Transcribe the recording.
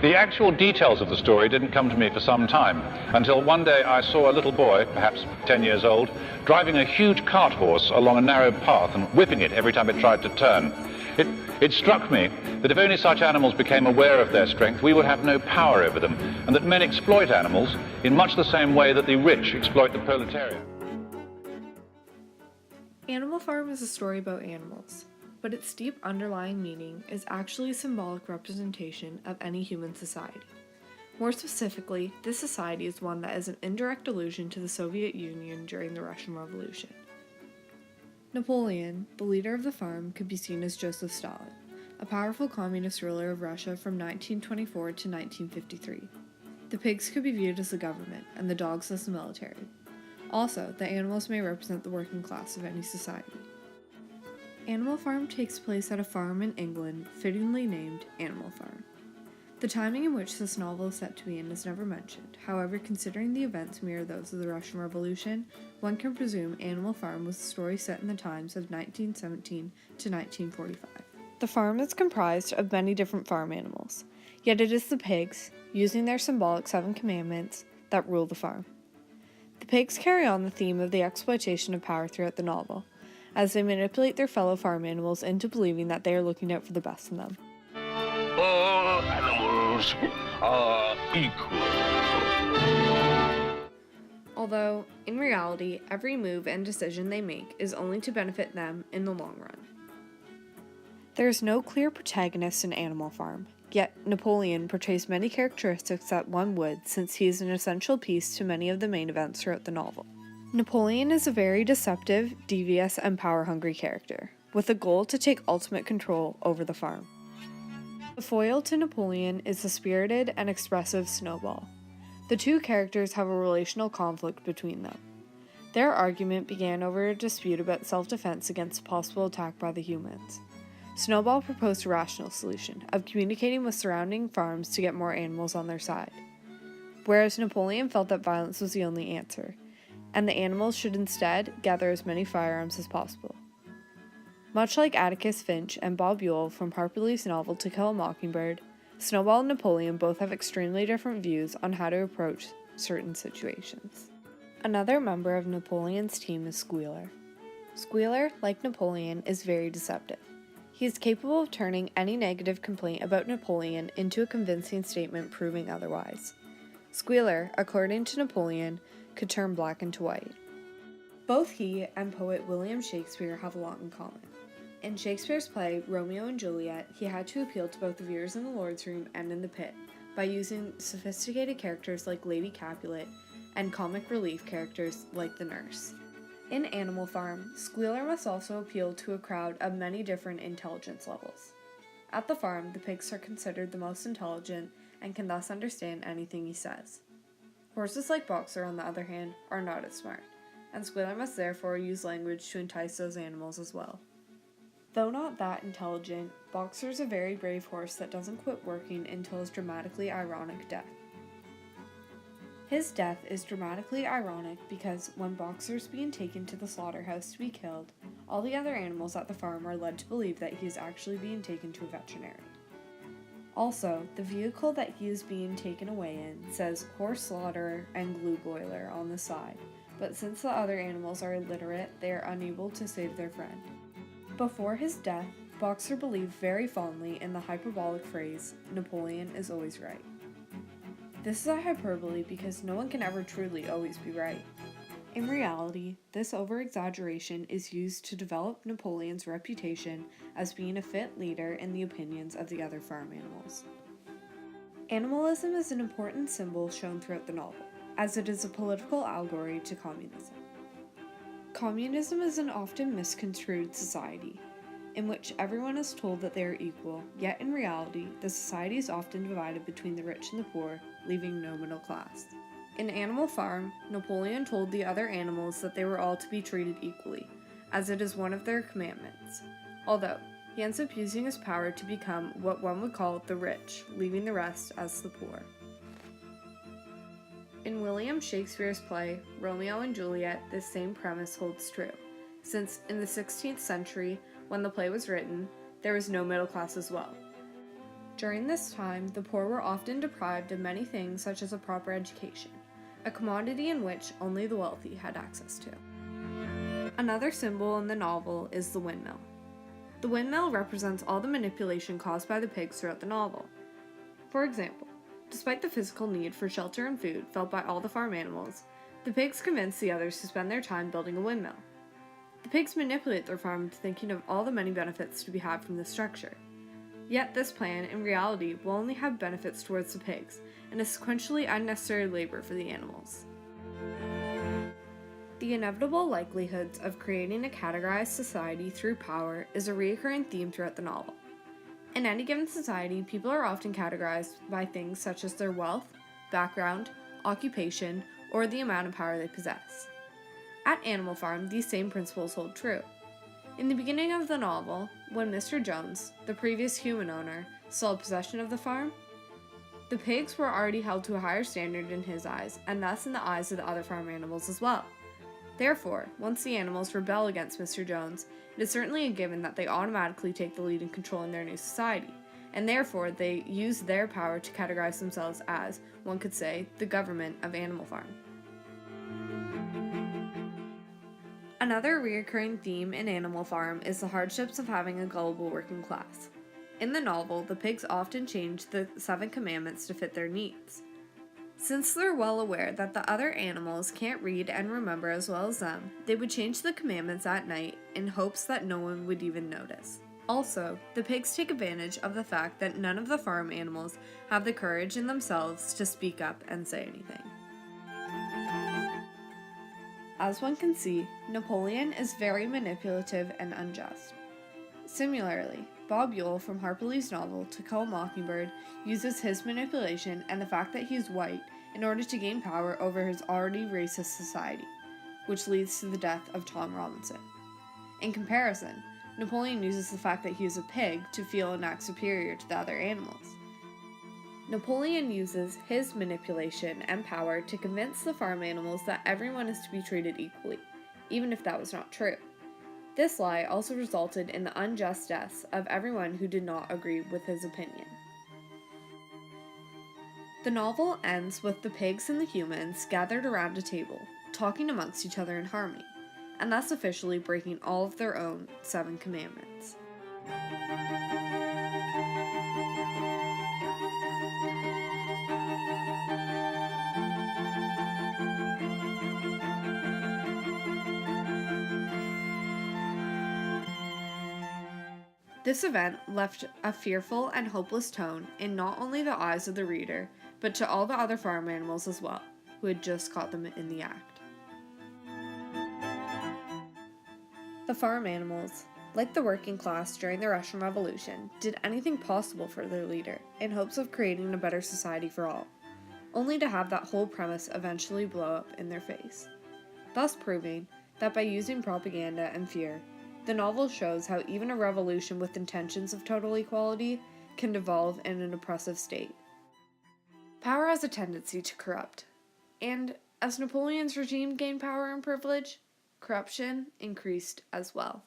The actual details of the story didn't come to me for some time, until one day I saw a little boy, perhaps 10 years old, driving a huge cart horse along a narrow path and whipping it every time it tried to turn. It struck me that if only such animals became aware of their strength, we would have no power over them, and that men exploit animals in much the same way that the rich exploit the proletariat. Animal Farm is a story about animals, but its deep underlying meaning is actually a symbolic representation of any human society. More specifically, this society is one that is an indirect allusion to the Soviet Union during the Russian Revolution. Napoleon, the leader of the farm, could be seen as Joseph Stalin, a powerful communist ruler of Russia from 1924 to 1953. The pigs could be viewed as the government, and the dogs as the military. Also, the animals may represent the working class of any society. Animal Farm takes place at a farm in England, fittingly named Animal Farm. The timing in which this novel is set to be in is never mentioned. However, considering the events mirror those of the Russian Revolution, one can presume Animal Farm was a story set in the times of 1917 to 1945. The farm is comprised of many different farm animals, yet it is the pigs, using their symbolic 7 commandments, that rule the farm. The pigs carry on the theme of the exploitation of power throughout the novel, as they manipulate their fellow farm animals into believing that they are looking out for the best in them. All animals are equal. Although, in reality, every move and decision they make is only to benefit them in the long run. There is no clear protagonist in Animal Farm, yet Napoleon portrays many characteristics that one would, since he is an essential piece to many of the main events throughout the novel. Napoleon is a very deceptive, devious, and power-hungry character, with a goal to take ultimate control over the farm. The foil to Napoleon is the spirited and expressive Snowball. The two characters have a relational conflict between them. Their argument began over a dispute about self-defense against a possible attack by the humans. Snowball proposed a rational solution of communicating with surrounding farms to get more animals on their side, whereas Napoleon felt that violence was the only answer, and the animals should instead gather as many firearms as possible. Much like Atticus Finch and Bob Ewell from Harper Lee's novel To Kill a Mockingbird, Snowball and Napoleon both have extremely different views on how to approach certain situations. Another member of Napoleon's team is Squealer. Squealer, like Napoleon, is very deceptive. He is capable of turning any negative complaint about Napoleon into a convincing statement proving otherwise. Squealer, according to Napoleon, could turn black into white. Both he and poet William Shakespeare have a lot in common. In Shakespeare's play, Romeo and Juliet, he had to appeal to both the viewers in the Lord's Room and in the pit by using sophisticated characters like Lady Capulet and comic relief characters like the nurse. In Animal Farm, Squealer must also appeal to a crowd of many different intelligence levels. At the farm, the pigs are considered the most intelligent and can thus understand anything he says. Horses like Boxer, on the other hand, are not as smart, and Squealer must therefore use language to entice those animals as well. Though not that intelligent, Boxer is a very brave horse that doesn't quit working until his dramatically ironic death. His death is dramatically ironic because when Boxer is being taken to the slaughterhouse to be killed, all the other animals at the farm are led to believe that he is actually being taken to a veterinarian. Also, the vehicle that he is being taken away in says horse slaughterer and glue boiler on the side, but since the other animals are illiterate, they are unable to save their friend. Before his death, Boxer believed very fondly in the hyperbolic phrase, "Napoleon is always right." This is a hyperbole because no one can ever truly always be right. In reality, this over-exaggeration is used to develop Napoleon's reputation as being a fit leader in the opinions of the other farm animals. Animalism is an important symbol shown throughout the novel, as it is a political allegory to communism. Communism is an often misconstrued society, in which everyone is told that they are equal, yet in reality, the society is often divided between the rich and the poor, leaving no middle class. In Animal Farm, Napoleon told the other animals that they were all to be treated equally, as it is one of their commandments, although he ends up using his power to become what one would call the rich, leaving the rest as the poor. In William Shakespeare's play, Romeo and Juliet, this same premise holds true, since in the 16th century, when the play was written, there was no middle class as well. During this time, the poor were often deprived of many things such as a proper education, a commodity in which only the wealthy had access to. Another symbol in the novel is the windmill. The windmill represents all the manipulation caused by the pigs throughout the novel. For example, despite the physical need for shelter and food felt by all the farm animals, the pigs convince the others to spend their time building a windmill. The pigs manipulate their farm into thinking of all the many benefits to be had from this structure. Yet this plan, in reality, will only have benefits towards the pigs, and is sequentially unnecessary labor for the animals. The inevitable likelihoods of creating a categorized society through power is a recurring theme throughout the novel. In any given society, people are often categorized by things such as their wealth, background, occupation, or the amount of power they possess. At Animal Farm, these same principles hold true. In the beginning of the novel, when Mr. Jones, the previous human owner, still had possession of the farm, the pigs were already held to a higher standard in his eyes, and thus in the eyes of the other farm animals as well. Therefore, once the animals rebel against Mr. Jones, it is certainly a given that they automatically take the lead in controlling their new society, and therefore they use their power to categorize themselves as, one could say, the government of Animal Farm. Another recurring theme in Animal Farm is the hardships of having a gullible working class. In the novel, the pigs often change the 7 commandments to fit their needs. Since they're well aware that the other animals can't read and remember as well as them, they would change the commandments at night in hopes that no one would even notice. Also, the pigs take advantage of the fact that none of the farm animals have the courage in themselves to speak up and say anything. As one can see, Napoleon is very manipulative and unjust. Similarly, Bob Ewell from Harper Lee's novel To Kill a Mockingbird uses his manipulation and the fact that he is white in order to gain power over his already racist society, which leads to the death of Tom Robinson. In comparison, Napoleon uses the fact that he is a pig to feel and act superior to the other animals. Napoleon uses his manipulation and power to convince the farm animals that everyone is to be treated equally, even if that was not true. This lie also resulted in the unjust deaths of everyone who did not agree with his opinion. The novel ends with the pigs and the humans gathered around a table, talking amongst each other in harmony, and thus officially breaking all of their own 7 commandments. This event left a fearful and hopeless tone in not only the eyes of the reader, but to all the other farm animals as well, who had just caught them in the act. The farm animals, like the working class during the Russian Revolution, did anything possible for their leader in hopes of creating a better society for all, only to have that whole premise eventually blow up in their face, thus proving that by using propaganda and fear, the novel shows how even a revolution with intentions of total equality can devolve in an oppressive state. Power has a tendency to corrupt, and as Napoleon's regime gained power and privilege, corruption increased as well.